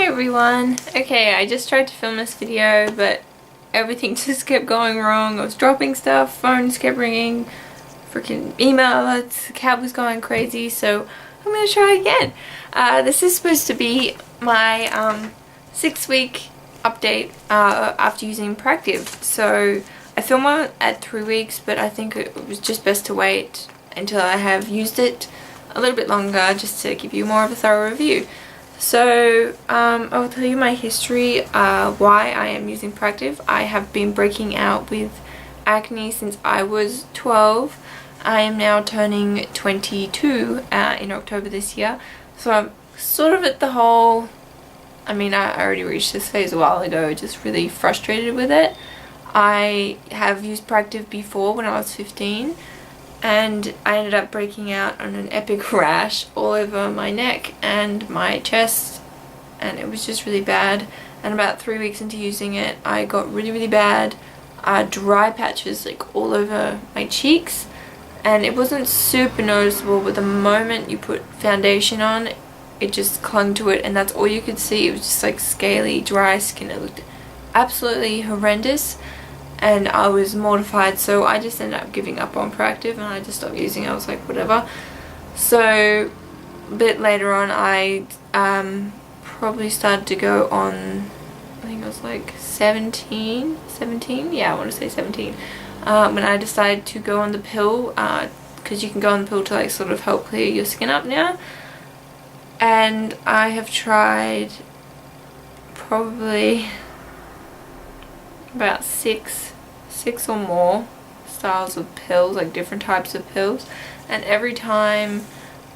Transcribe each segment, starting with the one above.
everyone. Okay, I just tried to film this video, but everything just kept going wrong. I was dropping stuff, phones kept ringing, freaking email alerts, the cat was going crazy, so I'm gonna try again. This is supposed to be my 6-week update after using Proactiv. So I filmed one at 3 weeks, but I think it was just best to wait until I have used it a little bit longer, just to give you more of a thorough review. So I'll tell you my history, why I am using Proactiv. I have been breaking out with acne since I was 12. I am now turning 22 in October this year. So I'm sort of at the whole, I already reached this phase a while ago, just really frustrated with it. I have used Proactiv before when I was 15. And I ended up breaking out on an epic rash all over my neck and my chest, and it was just really bad. And about 3 weeks into using it, I got really bad dry patches like all over my cheeks, and it wasn't super noticeable, but the moment you put foundation on, it just clung to it and that's all you could see. It was just like scaly dry skin. It looked absolutely horrendous. And I was mortified, so I just ended up giving up on Proactiv and I just stopped using it. I was like, whatever. So a bit later on, I probably started to go on, I think I was like 17, yeah, I want to say 17, when I decided to go on the pill, because you can go on the pill to like sort of help clear your skin up now. And I have tried probably about six or more styles of pills, like different types of pills, and every time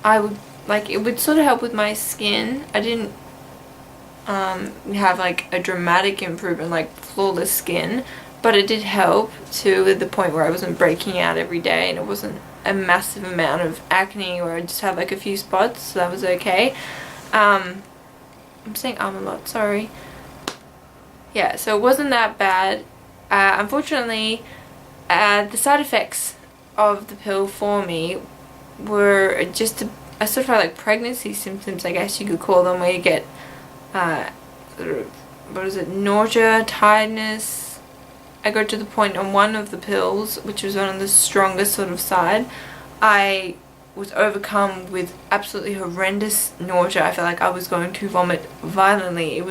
I would, like, it would sort of help with my skin. I didn't have like a dramatic improvement, like flawless skin, but it did help to the point where I wasn't breaking out every day and it wasn't a massive amount of acne where I just had like a few spots, so that was okay. I'm saying a lot, sorry. Yeah, so it wasn't that bad. Unfortunately, the side effects of the pill for me were just a sort of like pregnancy symptoms, I guess you could call them, where you get sort of, what is it, nausea, tiredness. I got to the point on one of the pills, which was on the strongest sort of side, I was overcome with absolutely horrendous nausea. I felt like I was going to vomit violently. It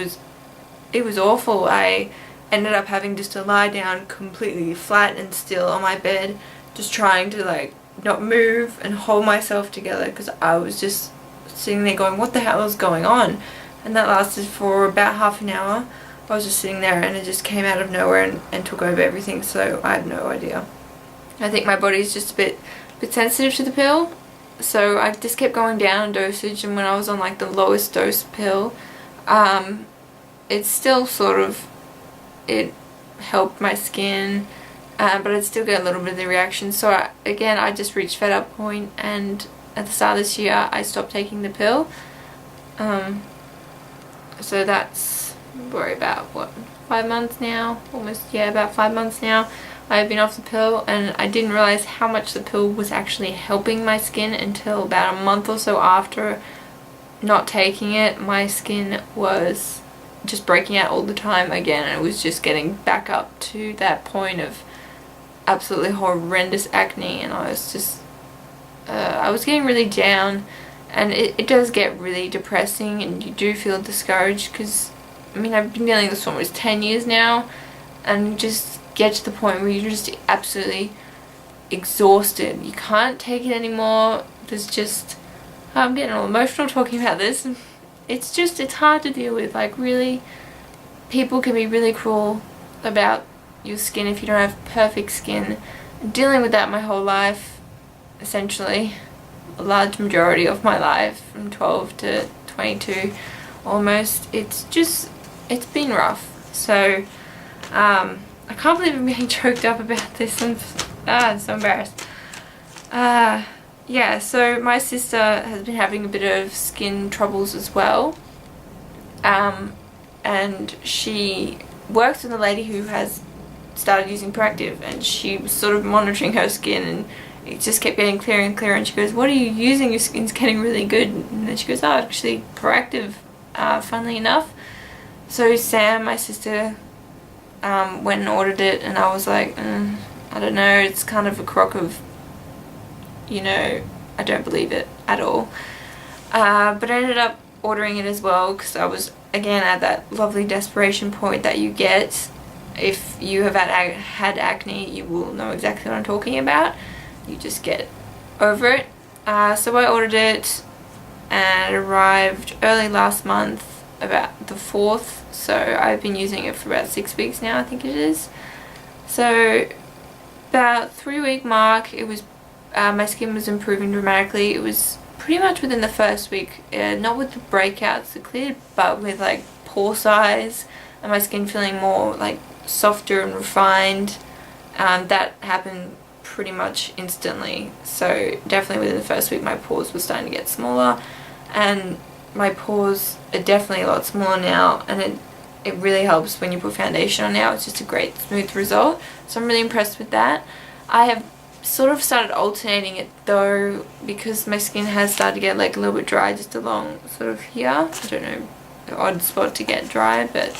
was awful. I ended up having just to lie down completely flat and still on my bed, just trying to like not move and hold myself together, because I was just sitting there going, what the hell is going on? And that lasted for about half an hour. I was just sitting there and it just came out of nowhere and took over everything, so I have no idea. I think my body's just a bit sensitive to the pill, so I just kept going down in dosage, and when I was on like the lowest dose pill, it's still sort of, it helped my skin, but I'd still get a little bit of the reaction. So I just reached fed up point, and at the start of this year I stopped taking the pill. So that's, we're about, what, 5 months now? Almost, yeah, about 5 months now I've been off the pill, and I didn't realize how much the pill was actually helping my skin until about a month or so after not taking it. My skin was just breaking out all the time again, and it was just getting back up to that point of absolutely horrendous acne, and I was just I was getting really down, and it does get really depressing and you do feel discouraged, because I've been dealing with this for almost 10 years now, and you just get to the point where you're just absolutely exhausted. You can't take it anymore. There's just, I'm getting all emotional talking about this. It's hard to deal with. Like, really, people can be really cruel about your skin if you don't have perfect skin. Dealing with that my whole life, essentially, a large majority of my life, from 12 to 22 almost, it's been rough. So I can't believe I'm being choked up about this. I'm so embarrassed. Yeah, so my sister has been having a bit of skin troubles as well, and she works with a lady who has started using Proactiv, and she was sort of monitoring her skin, and it just kept getting clearer and clearer, and she goes, what are you using? Your skin's getting really good. And then she goes, oh, actually Proactiv, funnily enough. So Sam, my sister, went and ordered it, and I was like, I don't know, it's kind of a crock of, I don't believe it at all. But I ended up ordering it as well because I was, again, at that lovely desperation point that you get if you have had acne. You will know exactly what I'm talking about. You just get over it. So I ordered it, and it arrived early last month, about the 4th. So I've been using it for about 6 weeks now, I think it is. So about 3-week mark, it was my skin was improving dramatically. It was pretty much within the first week, not with the breakouts that cleared, but with like pore size and my skin feeling more like softer and refined. That happened pretty much instantly. So definitely within the first week my pores were starting to get smaller, and my pores are definitely a lot smaller now, and it really helps when you put foundation on now. It's just a great smooth result, so I'm really impressed with that. I have sort of started alternating it though, because my skin has started to get like a little bit dry just along sort of here. I don't know, the odd spot to get dry, but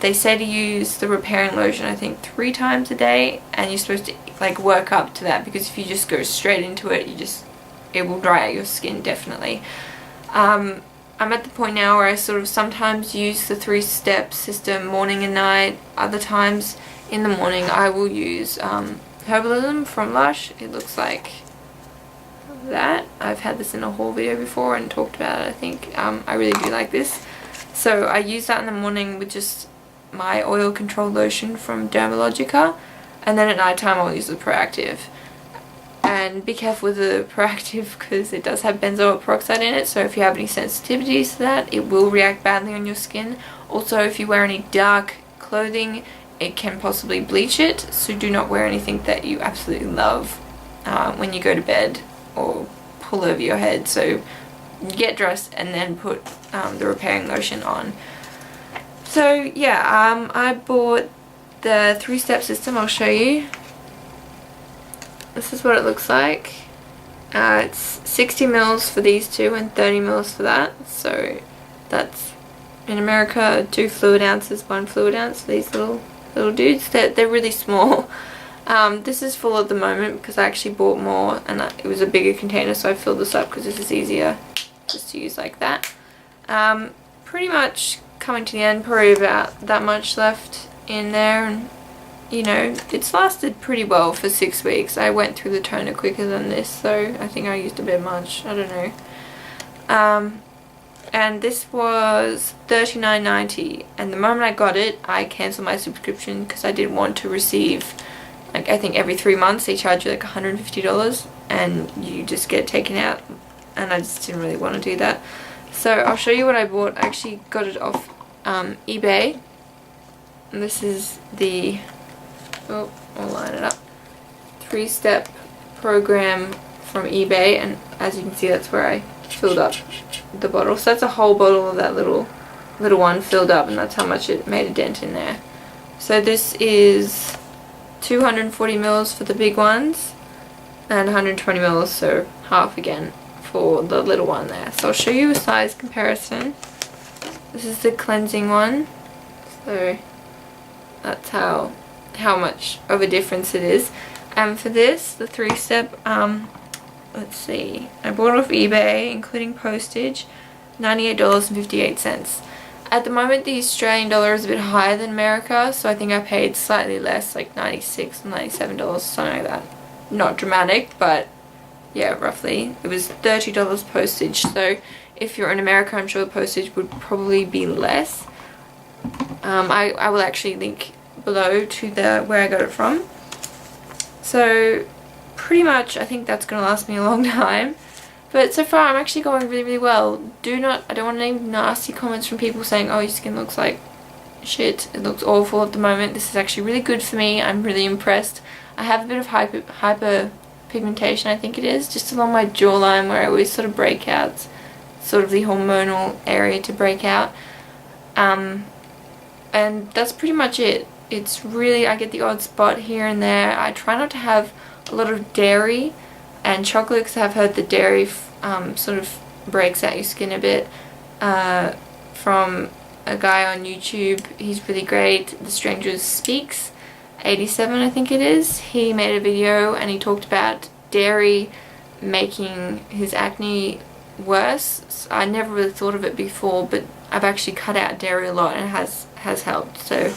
they say to use the repairing lotion I think 3 times a day, and you're supposed to like work up to that, because if you just go straight into it, it will dry out your skin definitely. I'm at the point now where I sort of sometimes use the 3-step system morning and night. Other times in the morning I will use Herbalism from Lush. It looks like that. I've had this in a haul video before and talked about it, I think. I really do like this. So I use that in the morning with just my oil control lotion from Dermalogica, and then at night time I'll use the Proactiv. And be careful with the Proactiv because it does have benzoyl peroxide in it, so if you have any sensitivities to that, it will react badly on your skin. Also, if you wear any dark clothing, it can possibly bleach it, so do not wear anything that you absolutely love when you go to bed or pull over your head. So get dressed and then put the repairing lotion on. So yeah, I bought the 3-step system. I'll show you. This is what it looks like. It's 60 mils for these two and 30 mils for that. So that's, in America, 2 fluid ounces, 1 fluid ounce for these little dudes. They're really small. This is full at the moment because I actually bought more, and it was a bigger container, so I filled this up because this is easier just to use like that. Pretty much coming to the end, probably about that much left in there, and it's lasted pretty well for 6 weeks. I went through the toner quicker than this, so I think I used a bit much. I don't know. And this was $39.90, and the moment I got it, I cancelled my subscription because I didn't want to receive, like, I think every 3 months they charge you like $150 and you just get taken out, and I just didn't really want to do that. So I'll show you what I bought. I actually got it off eBay, and this is the, I'll line it up, 3-step program from eBay, and as you can see, that's where I filled up the bottle. So that's a whole bottle of that little one filled up, and that's how much it made a dent in there. So this is 240 mils for the big ones and 120 mils, so half again for the little one there. So I'll show you a size comparison. This is the cleansing one, so that's how much of a difference it is. And for this, the 3-step, let's see, I bought it off eBay including postage, $98.58. At the moment the Australian dollar is a bit higher than America, so I think I paid slightly less, like $96 or $97, something like that. Not dramatic, but yeah, roughly. It was $30 postage, so if you're in America, I'm sure the postage would probably be less. I will actually link below to where I got it from. So pretty much I think that's going to last me a long time. But so far I'm actually going really, really well. I don't want any nasty comments from people saying, oh, your skin looks like shit, it looks awful at the moment. This is actually really good for me. I'm really impressed. I have a bit of hyperpigmentation, I think it is, just along my jawline where I always sort of break out, sort of the hormonal area to break out. And that's pretty much it. It's really, I get the odd spot here and there. I try not to have a lot of dairy and chocolate because I've heard that dairy sort of breaks out your skin a bit from a guy on YouTube. He's really great. The Stranger Speaks 87, I think it is. He made a video and he talked about dairy making his acne worse. So I never really thought of it before, but I've actually cut out dairy a lot and it has helped. So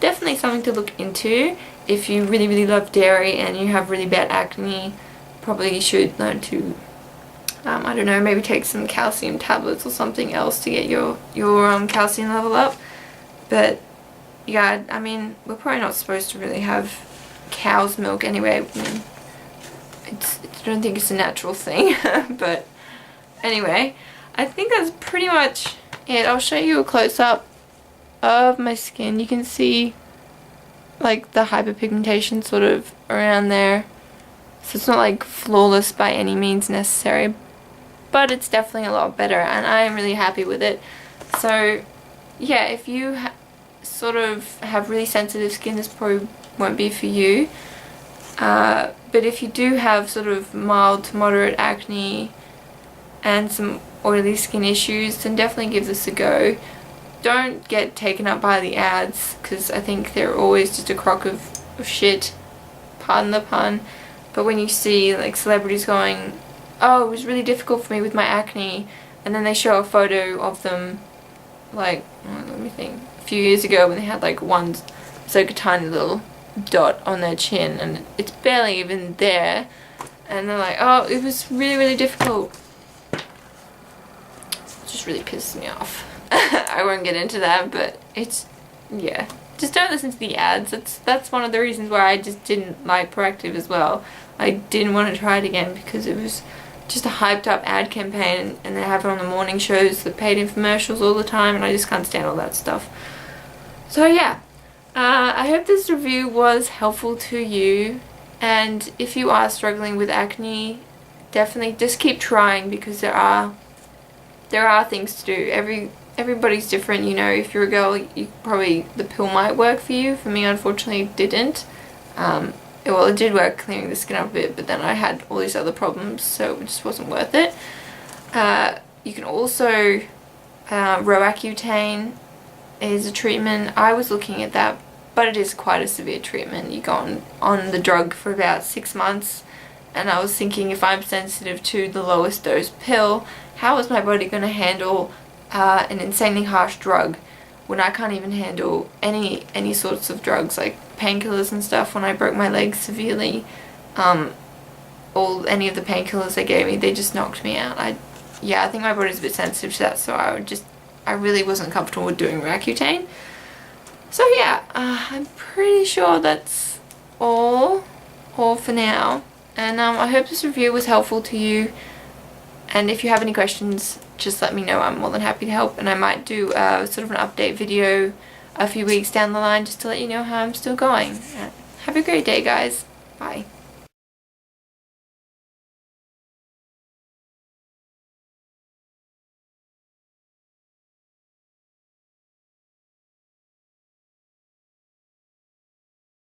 definitely something to look into. If you really love dairy and you have really bad acne, probably you should learn to I don't know, maybe take some calcium tablets or something else to get your calcium level up. But yeah, I mean, we're probably not supposed to really have cow's milk anyway. I mean, I don't think it's a natural thing. But anyway, I think that's pretty much it. I'll show you a close-up of my skin. You can see like the hyperpigmentation sort of around there. So it's not like flawless by any means necessary, but it's definitely a lot better and I am really happy with it. So yeah, if you sort of have really sensitive skin, this probably won't be for you. But if you do have sort of mild to moderate acne and some oily skin issues, then definitely give this a go. Don't get taken up by the ads, because I think they're always just a crock of shit, pardon the pun. But when you see like celebrities going, oh, it was really difficult for me with my acne, and then they show a photo of them like, let me think, a few years ago when they had like one so tiny little dot on their chin and it's barely even there, and they're like, oh, it was really difficult. It just really pisses me off. I won't get into that, but it's, yeah, just don't listen to the ads. That's one of the reasons why I just didn't like Proactiv as well. I didn't want to try it again because it was just a hyped up ad campaign, and they have it on the morning shows, the paid infomercials all the time, and I just can't stand all that stuff. So yeah, I hope this review was helpful to you, and if you are struggling with acne, definitely just keep trying, because there are things to do. Everybody's different, you know. If you're a girl, the pill might work for you. For me, unfortunately, it didn't. Well, it did work clearing the skin up a bit, but then I had all these other problems, so it just wasn't worth it. You can also, Roaccutane is a treatment. I was looking at that, but it is quite a severe treatment. You go on the drug for about 6 months, and I was thinking, if I'm sensitive to the lowest dose pill, how is my body going to handle an insanely harsh drug when I can't even handle any sorts of drugs like painkillers and stuff? When I broke my leg severely, any of the painkillers they gave me, they just knocked me out. I think my body's a bit sensitive to that, so I really wasn't comfortable with doing Roaccutane. So yeah, I'm pretty sure that's all for now, and I hope this review was helpful to you. And if you have any questions, just let me know. I'm more than happy to help, and I might do sort of an update video a few weeks down the line just to let you know how I'm still going. Have a great day, guys. Bye.